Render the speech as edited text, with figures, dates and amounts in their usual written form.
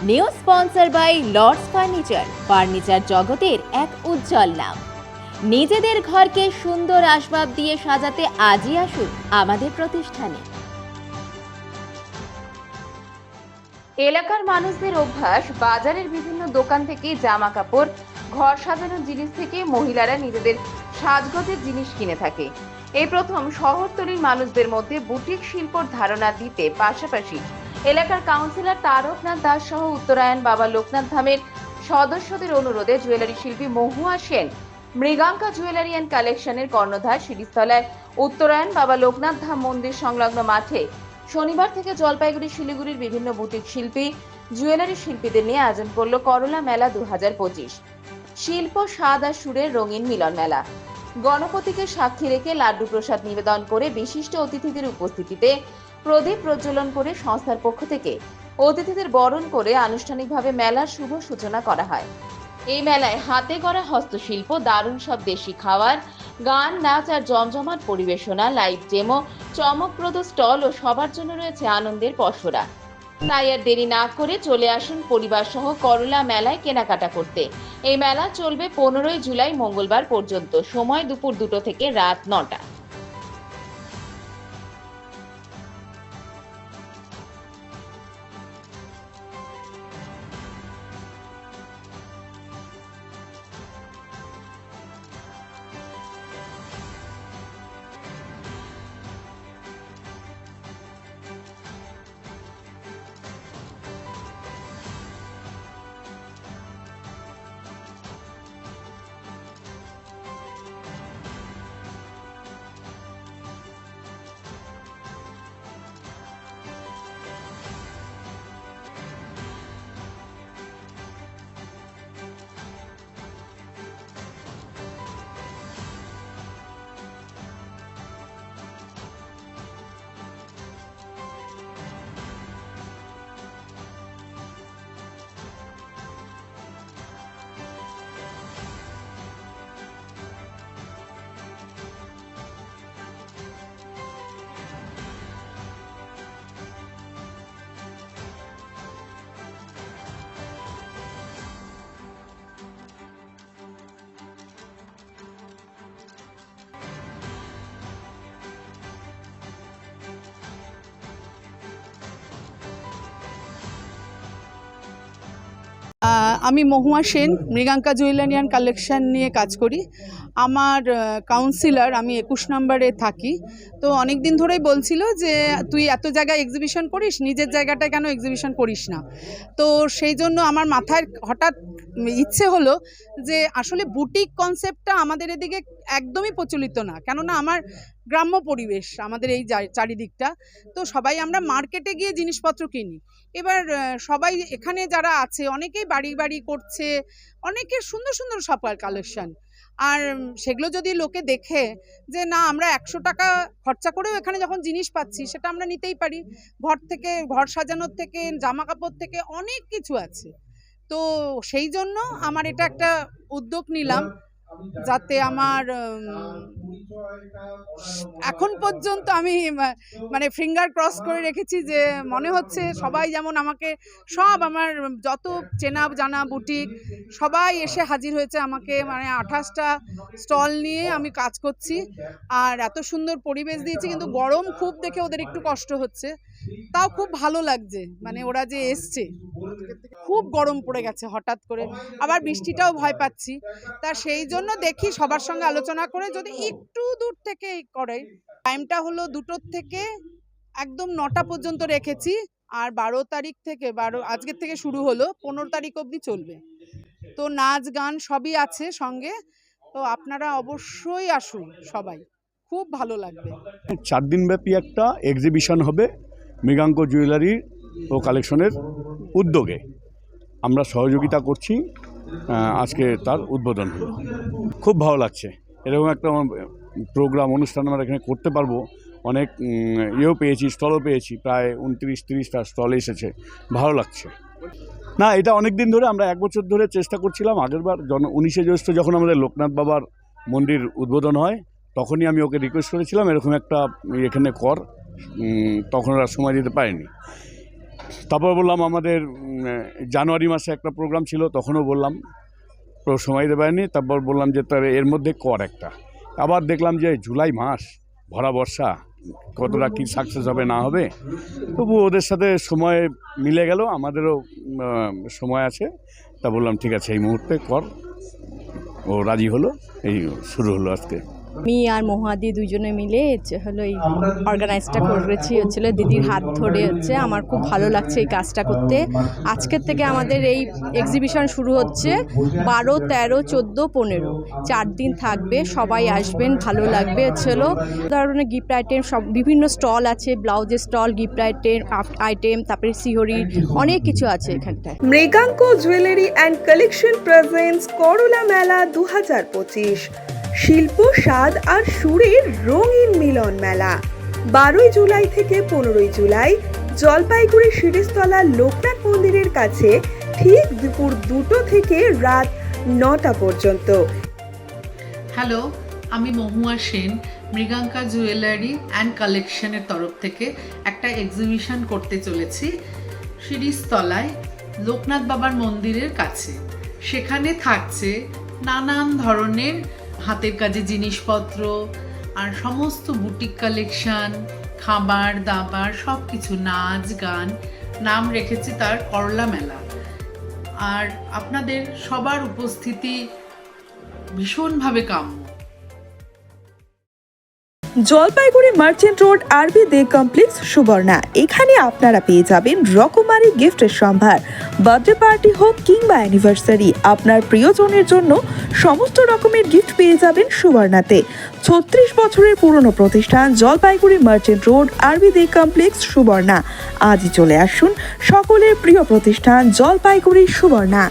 New sponsor by Lords furniture জগতের এক উজ্জ্বল নাম। নিজেদের ঘরকে সুন্দর আসবাব দিয়ে সাজাতে আজই আসুন আমাদের প্রতিষ্ঠানে। এলাকার মানুষদের অভ্যাস বাজারের বিভিন্ন দোকান থেকে জামা কাপড়, ঘর সাজানোর জিনিস থেকে মহিলারা নিজেদের সাজগোজের জিনিস কিনে থাকে। এই প্রথম শহরতলির মানুষদের মধ্যে বুটিক শিল্পর ধারণা দিতে পাশাপাশি এলাকার কাউন্সিলর তারকনাথ দাস সহ উত্তরায়ণ বাবা লোকনাথ ধামের সদস্যদের অনুরোধে জুয়েলারি শিল্পী মহুয়া সেন মৃগাঙ্কা জুয়েলারি অ্যান্ড কালেকশনের কর্ণধার শিরিষতলায় উত্তরায়ণ বাবা লোকনাথ ধাম মন্দির সংলগ্ন মাঠে শনিবার থেকে জলপাইগুড়ি শিলিগুড়ির বিভিন্ন বুটিক শিল্পী, জুয়েলারি শিল্পীদের নিয়ে আয়োজন করলো করলা মেলা 2025। শিল্প, স্বাদ আর সুরের রঙিন মিলন মেলা। গণপতিকে সাক্ষী রেখে লাড্ডু প্রসাদ নিবেদন করে বিশিষ্ট অতিথিদের উপস্থিতিতে প্রদীপ প্রজ্বলন করে সংস্থার পক্ষ থেকে অতিথিদের বরণ করে আনুষ্ঠানিকভাবে মেলার শুভ সূচনা করা হয়। এই মেলায় হাতে গড়া হস্তশিল্প, দারুণ সব দেশি খাবার, গান, নাচ আর জমজমাট পরিবেশনা, লাইভ ডেমো, চমকপ্রদ স্টল ও সবার জন্য রয়েছে আনন্দের পসরা। তাই আর দেরি না করে চলে আসুন পরিবার সহ করলা মেলায় কেনাকাটা করতে। এই মেলা চলবে 15 জুলাই মঙ্গলবার পর্যন্ত। সময় দুপুর 2টো থেকে রাত 9টা। আমি মহুয়া সেন, মৃগাঙ্কা জুয়েলারি অ্যান্ড কালেকশন নিয়ে কাজ করি। আমার কাউন্সিলর, আমি 21 নম্বরে থাকি। তো অনেক দিন ধরেই বলছিল যে তুই এত জায়গায় এক্সিবিশন করিস, নিজের জায়গাটায় কেন এক্সিবিশন করিস না। তো সেই জন্য আমার মাথায় হঠাৎ ইচ্ছে হলো যে আসলে বুটিক কনসেপ্টটা আমাদের এদিকে একদমই প্রচলিত না, কেননা আমার গ্রাম্য পরিবেশ আমাদের এই চারিদিকটা। তো সবাই আমরা মার্কেটে গিয়ে জিনিসপত্র কিনি। এবার সবাই এখানে যারা আছে অনেকেই বাড়ি বাড়ি করছে, অনেকের সুন্দর সুন্দর সব কালেকশন। আর সেগুলো যদি লোকে দেখে যে না, আমরা 100 টাকা খরচা করেও এখানে যখন জিনিস পাচ্ছি, সেটা আমরা নিতেই পারি। ঘর সাজানোর থেকে, জামা কাপড় থেকে অনেক কিছু আছে। তো সেই জন্য আমার এটা একটা উদ্যোগ নিলাম, যাতে আমার এখন পর্যন্ত আমি মানে ফিঙ্গার ক্রস করে রেখেছি যে মনে হচ্ছে সবাই যেমন আমাকে, সব আমার যত চেনা জানা বুটিক সবাই এসে হাজির হয়েছে আমাকে, মানে 28টা স্টল নিয়ে আমি কাজ করছি। আর এত সুন্দর পরিবেশ দিয়েছি, কিন্তু গরম খুব দেখে ওদের একটু কষ্ট হচ্ছে, তাও খুব ভালো লাগছে। মানে ওরা যে এসছে, খুব গরম পড়ে গেছে হঠাৎ করে, আবার বৃষ্টিটাও ভয় পাচ্ছি। তা সেই জন্য দেখি সবার সঙ্গে আলোচনা করে যদি একটু দূর থেকে করে। টাইমটা হলো 2টোর থেকে একদম 9টা পর্যন্ত রেখেছি। আর 12 তারিখ থেকে আজকের থেকে শুরু হলো, 15 তারিখ অবধি চলবে। তো নাচ গান সবই আছে সঙ্গে। তো আপনারা অবশ্যই আসুন, সবাই খুব ভালো লাগবে। 4 দিনব্যাপী একটা এক্সিবিশন হবে মৃগাঙ্ক জুয়েলারি ও কালেকশনের উদ্যোগে। আমরা সহযোগিতা করছি। আজকে তার উদ্বোধন হলো, খুব ভালো লাগছে। এরকম একটা প্রোগ্রাম, অনুষ্ঠান আমরা এখানে করতে পারবো। অনেক পেয়েছি, স্টলও পেয়েছি, প্রায় 29-30টা স্টল এসেছে, ভালো লাগছে। না, এটা অনেক দিন ধরে, আমরা 1 বছর ধরে চেষ্টা করছিলাম। আগেরবার 19শে জ্যৈষ্ঠ যখন আমাদের লোকনাথ বাবার মন্দির উদ্বোধন হয়, তখনই আমি ওকে রিকোয়েস্ট করেছিলাম এরকম একটা এখানে কর। তখন ওরা সময় দিতে পারেনি। তারপর বললাম আমাদের জানুয়ারি মাসে একটা প্রোগ্রাম ছিল, তখনও বললাম, তো সময় দিতে পারিনি। তারপর বললাম যে তার এর মধ্যে কর একটা। আবার দেখলাম যে জুলাই মাস, ভরা বর্ষা, কতটা কী সাকসেস হবে না হবে, তবু ওদের সাথে সময় মিলে গেল, আমাদেরও সময় আছে। তা বললাম ঠিক আছে এই মুহূর্তে কর, ও রাজি হলো, এই শুরু হলো আজকে। আমি আর মহুয়াদি দুজনে মিলে হলো এই অর্গানাইজটা করেছি, হচ্ছিল দিদির হাত ধরে হচ্ছে। আমার খুব ভালো লাগছে এই কাজটা করতে। আজকের থেকে আমাদের এই এক্সিবিশন শুরু হচ্ছে 12, 13, 14, 15 4 দিন থাকবে। সবাই আসবেন, ভালো লাগবে। হচ্ছিল ধরনের গিফট আইটেম, সব বিভিন্ন স্টল আছে, ব্লাউজের স্টল, গিফট আইটেম, তারপরে সিহরি, অনেক কিছু আছে এখানটায়। Mriganka jewellery and collection presents করলা মেলা 2025, শিল্প, স্বাদ আর সুরের রঙিন মিলন মেলা। 12 জুলাই থেকে 15 জুলাই জলপাইগুড়ি শিরিষতলা লোকনাথ মন্দিরের কাছে, ঠিক দুপুর 2টো থেকে রাত 9টা পর্যন্ত। হ্যালো, আমি মহুয়া সেন, মৃগাঙ্কা জুয়েলারি অ্যান্ড কালেকশনের তরফ থেকে একটা এক্সিবিশন করতে চলেছি শিরিষতলায় লোকনাথ বাবার মন্দিরের কাছে। সেখানে থাকছে নানান ধরনের হাতের কাজে জিনিসপত্র আর সমস্ত বুটিক কালেকশন, খাবার দাবার সব কিছু, নাচ গান। নাম রেখেছি তার করলা মেলা। আর আপনাদের সবার উপস্থিতি ভীষণভাবে কাম্য। জলপাইগুড়ি মার্চেন্ট রোড আরবি দে কমপ্লেক্স, সুবর্ণা। এখানে আপনারা পেয়ে যাবেন রকমারি গিফটের সম্ভার। বার্থডে পার্টি হোক কিংবা অ্যানিভার্সারি, আপনার প্রিয়জনের জন্য সমস্ত রকমের গিফট পেয়ে যাবেন সুবর্ণাতে। 36 বছরের পুরনো প্রতিষ্ঠান জলপাইগুড়ি মার্চেন্ট রোড আরবি দে কমপ্লেক্স, সুবর্ণা। আজই চলে আসুন সকলের প্রিয় প্রতিষ্ঠান জলপাইগুড়ি সুবর্ণা।